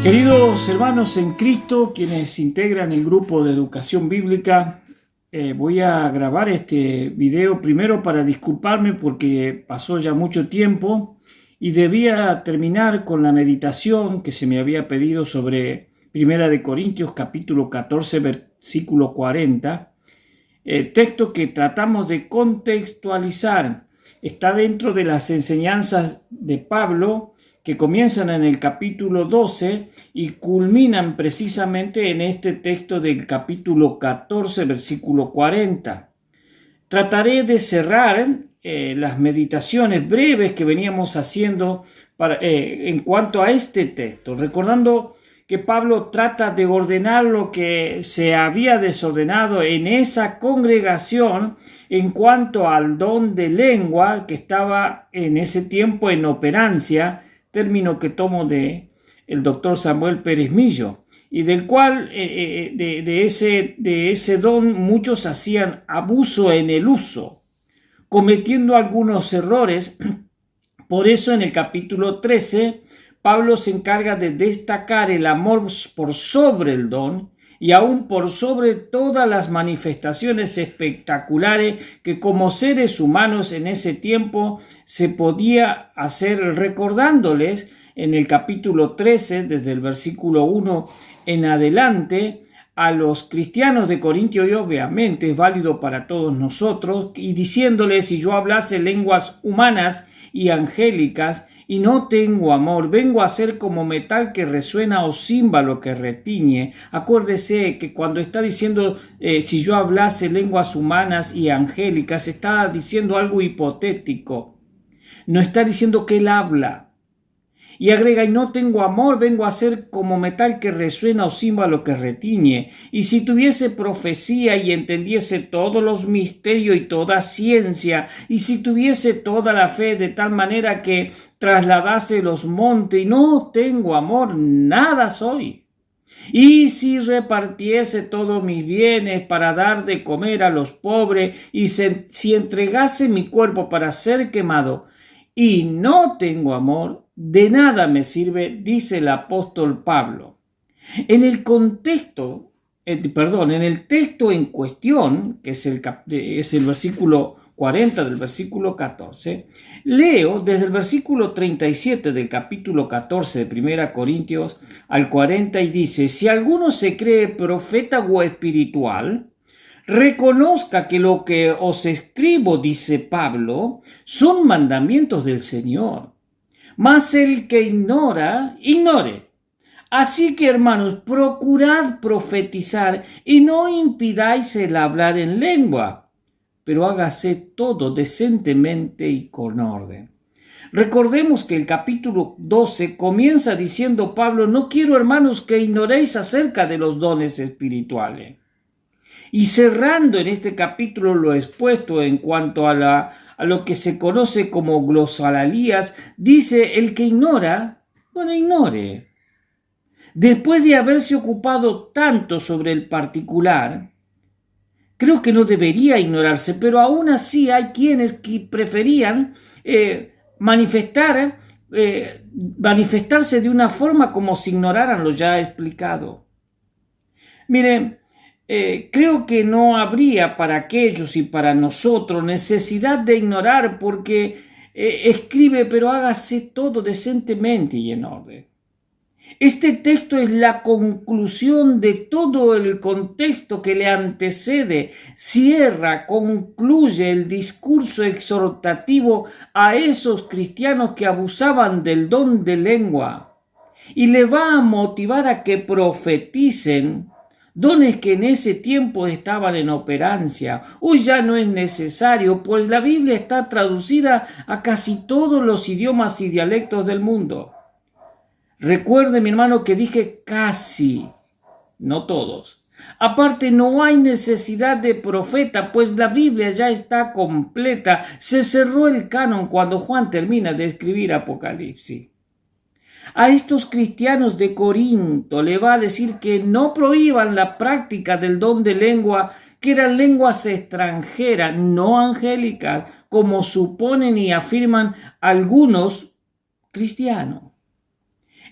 Queridos hermanos en Cristo, quienes integran el grupo de educación bíblica, voy a grabar este video primero para disculparme porque pasó ya mucho tiempo y debía terminar con la meditación que se me había pedido sobre Primera de Corintios capítulo 14 versículo 40, texto que tratamos de contextualizar. Está dentro de las enseñanzas de Pablo que comienzan en el capítulo 12 y culminan precisamente en este texto del capítulo 14, versículo 40. Trataré de cerrar las meditaciones breves que veníamos haciendo en cuanto a este texto, recordando que Pablo trata de ordenar lo que se había desordenado en esa congregación en cuanto al don de lengua que estaba en ese tiempo en operancia, término que tomo de el doctor Samuel Pérez Millo, y del cual de ese don muchos hacían abuso en el uso, cometiendo algunos errores. Por eso en el capítulo 13 Pablo se encarga de destacar el amor por sobre el don y aún por sobre todas las manifestaciones espectaculares que como seres humanos en ese tiempo se podía hacer, recordándoles en el capítulo 13, desde el versículo 1 en adelante, a los cristianos de Corintio, y obviamente es válido para todos nosotros, y diciéndoles: si yo hablase lenguas humanas y angélicas y no tengo amor, vengo a ser como metal que resuena o címbalo que retiñe. Acuérdese que cuando está diciendo si yo hablase lenguas humanas y angélicas, está diciendo algo hipotético. No está diciendo que él habla. Y agrega: y no tengo amor, vengo a ser como metal que resuena o címbalo que retiñe. Y si tuviese profecía y entendiese todos los misterios y toda ciencia, y si tuviese toda la fe de tal manera que trasladase los montes, y no tengo amor, nada soy. Y si repartiese todos mis bienes para dar de comer a los pobres, y si entregase mi cuerpo para ser quemado, y no tengo amor, de nada me sirve, dice el apóstol Pablo. En el texto en cuestión, que es el versículo 40 del versículo 14, leo desde el versículo 37 del capítulo 14 de 1 Corintios al 40 y dice: si alguno se cree profeta o espiritual, reconozca que lo que os escribo, dice Pablo, son mandamientos del Señor. Mas el que ignora, ignore. Así que, hermanos, procurad profetizar y no impidáis el hablar en lengua, pero hágase todo decentemente y con orden. Recordemos que el capítulo 12 comienza diciendo Pablo: no quiero, hermanos, que ignoréis acerca de los dones espirituales. Y cerrando en este capítulo lo expuesto en cuanto a lo que se conoce como glosalalías, dice: el que ignora, bueno, ignore. Después de haberse ocupado tanto sobre el particular, creo que no debería ignorarse, pero aún así hay quienes que preferían manifestarse de una forma como si ignoraran lo ya explicado. Miren, creo que no habría para aquellos y para nosotros necesidad de ignorar, porque escribe: pero hágase todo decentemente y en orden. Este texto es la conclusión de todo el contexto que le antecede. Cierra, concluye el discurso exhortativo a esos cristianos que abusaban del don de lengua y le va a motivar a que profeticen, dones que en ese tiempo estaban en operancia. Hoy ya no es necesario, pues la Biblia está traducida a casi todos los idiomas y dialectos del mundo. Recuerde, mi hermano, que dije casi, no todos. Aparte, no hay necesidad de profeta, pues la Biblia ya está completa. Se cerró el canon cuando Juan termina de escribir Apocalipsis. A estos cristianos de Corinto le va a decir que no prohíban la práctica del don de lengua, que eran lenguas extranjeras, no angélicas, como suponen y afirman algunos cristianos.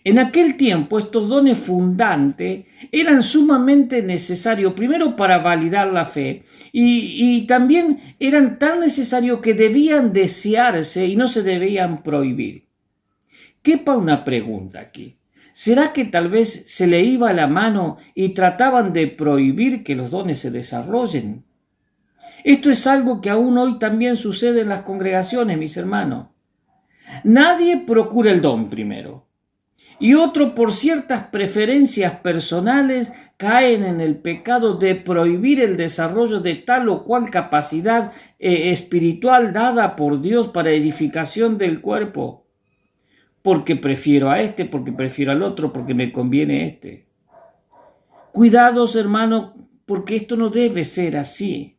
En aquel tiempo estos dones fundantes eran sumamente necesarios, primero para validar la fe, y también eran tan necesarios que debían desearse y no se debían prohibir. Quepa una pregunta aquí. ¿Será que tal vez se le iba la mano y trataban de prohibir que los dones se desarrollen? Esto es algo que aún hoy también sucede en las congregaciones, mis hermanos. Nadie procura el don primero. Y otro, por ciertas preferencias personales, caen en el pecado de prohibir el desarrollo de tal o cual capacidad espiritual dada por Dios para edificación del cuerpo. Porque prefiero a este, porque prefiero al otro, porque me conviene este. Cuidados, hermanos, porque esto no debe ser así.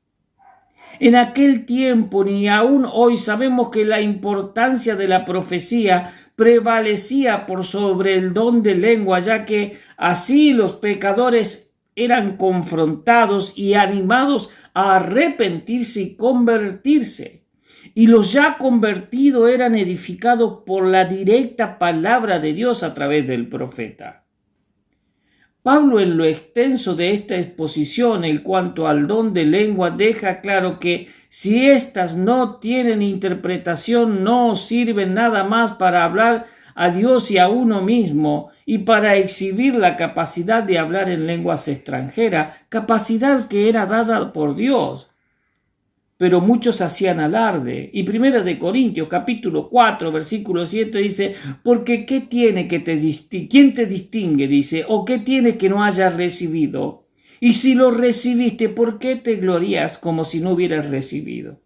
En aquel tiempo, ni aún hoy, sabemos que la importancia de la profecía prevalecía por sobre el don de lengua, ya que así los pecadores eran confrontados y animados a arrepentirse y convertirse. Y los ya convertidos eran edificados por la directa palabra de Dios a través del profeta. Pablo, en lo extenso de esta exposición en cuanto al don de lengua, deja claro que si éstas no tienen interpretación, no sirven nada más para hablar a Dios y a uno mismo y para exhibir la capacidad de hablar en lenguas extranjeras, capacidad que era dada por Dios. Pero muchos hacían alarde. Y 1 de Corintios, capítulo 4, versículo 7 dice, porque ¿qué tiene que quién te distingue? Dice, o ¿qué tiene que no hayas recibido? Y si lo recibiste, ¿por qué te glorías como si no hubieras recibido?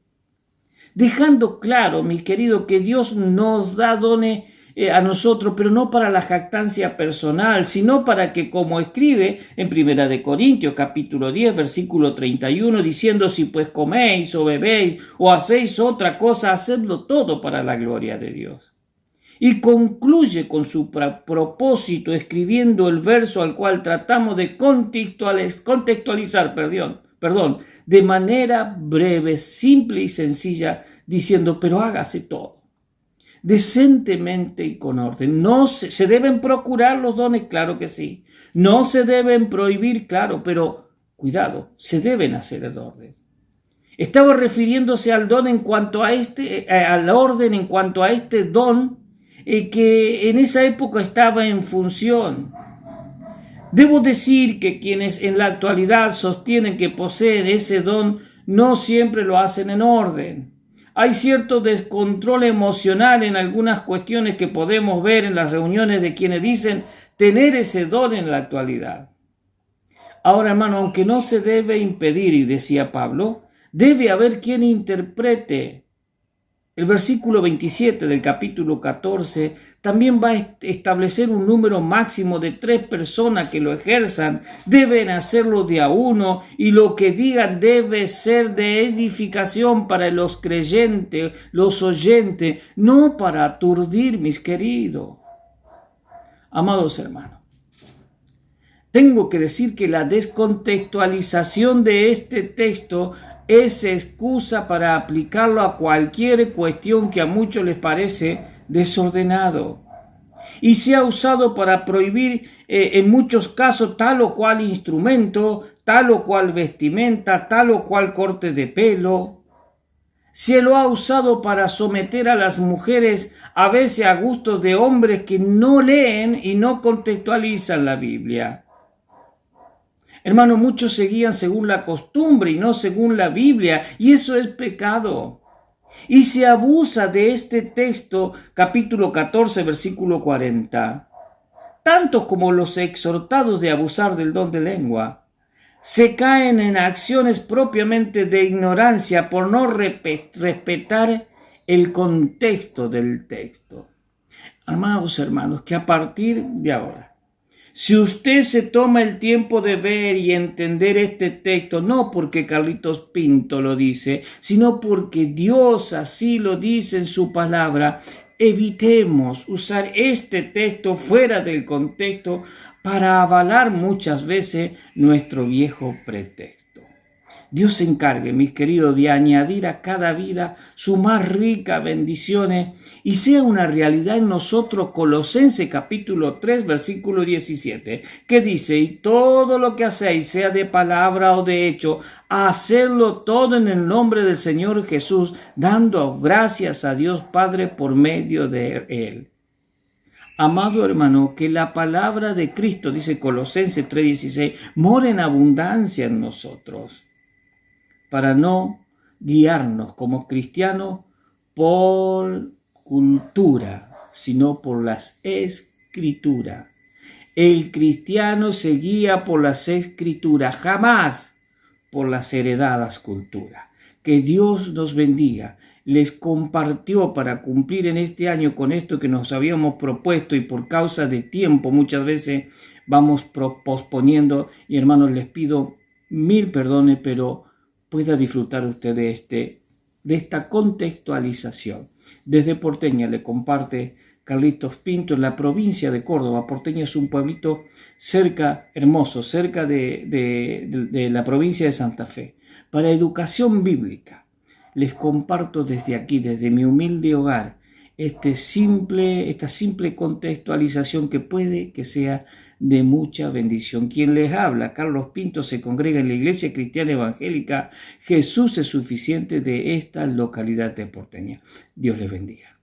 Dejando claro, mis queridos, que Dios nos da dones a nosotros, pero no para la jactancia personal, sino para que, como escribe en 1 de Corintios, capítulo 10, versículo 31, diciendo, si pues coméis o bebéis o hacéis otra cosa, hacedlo todo para la gloria de Dios. Y concluye con su propósito escribiendo el verso al cual tratamos de contextualizar, de manera breve, simple y sencilla, diciendo, pero hágase todo decentemente y con orden. No se deben procurar los dones, claro que sí. No se deben prohibir, claro, pero cuidado, se deben hacer el orden. Estaba refiriéndose al don en cuanto a al orden en cuanto a este don que en esa época estaba en función. Debo decir que quienes en la actualidad sostienen que poseen ese don no siempre lo hacen en orden. Hay cierto descontrol emocional en algunas cuestiones que podemos ver en las reuniones de quienes dicen tener ese don en la actualidad. Ahora, hermano, aunque no se debe impedir, y decía Pablo, debe haber quien interprete. El versículo 27 del capítulo 14 también va a establecer un número máximo de 3 personas que lo ejerzan. Deben hacerlo de a uno y lo que digan debe ser de edificación para los creyentes, los oyentes, no para aturdir, mis queridos. Amados hermanos, tengo que decir que la descontextualización de este texto es excusa para aplicarlo a cualquier cuestión que a muchos les parece desordenado. Y se ha usado para prohibir en muchos casos tal o cual instrumento, tal o cual vestimenta, tal o cual corte de pelo. Se lo ha usado para someter a las mujeres a veces a gustos de hombres que no leen y no contextualizan la Biblia. Hermano, muchos seguían según la costumbre y no según la Biblia, y eso es pecado. Y se abusa de este texto, capítulo 14, versículo 40. Tantos como los exhortados de abusar del don de lengua, se caen en acciones propiamente de ignorancia por no respetar el contexto del texto. Amados hermanos, que a partir de ahora, si usted se toma el tiempo de ver y entender este texto, no porque Carlitos Pinto lo dice, sino porque Dios así lo dice en su palabra, evitemos usar este texto fuera del contexto para avalar muchas veces nuestro viejo pretexto. Dios se encargue, mis queridos, de añadir a cada vida su más rica bendiciones y sea una realidad en nosotros. Colosenses capítulo 3, versículo 17, que dice: y todo lo que hacéis, sea de palabra o de hecho, hacedlo todo en el nombre del Señor Jesús, dando gracias a Dios Padre por medio de Él. Amado hermano, que la palabra de Cristo, dice Colosenses 3:16, mora en abundancia en nosotros, para no guiarnos como cristianos por cultura, sino por las escrituras. El cristiano se guía por las escrituras, jamás por las heredadas culturas. Que Dios nos bendiga. Les compartió para cumplir en este año con esto que nos habíamos propuesto, y por causa de tiempo muchas veces vamos posponiendo, y hermanos, les pido mil perdones, pero pueda disfrutar usted de esta contextualización. Desde Porteña le comparte Carlitos Pinto, en la provincia de Córdoba. Porteña es un pueblito hermoso, cerca de la provincia de Santa Fe. Para educación bíblica, les comparto desde aquí, desde mi humilde hogar, esta simple contextualización que puede que sea de mucha bendición. Quien les habla, Carlos Pinto, se congrega en la Iglesia Cristiana Evangélica Jesús es Suficiente de esta localidad de Porteña. Dios les bendiga.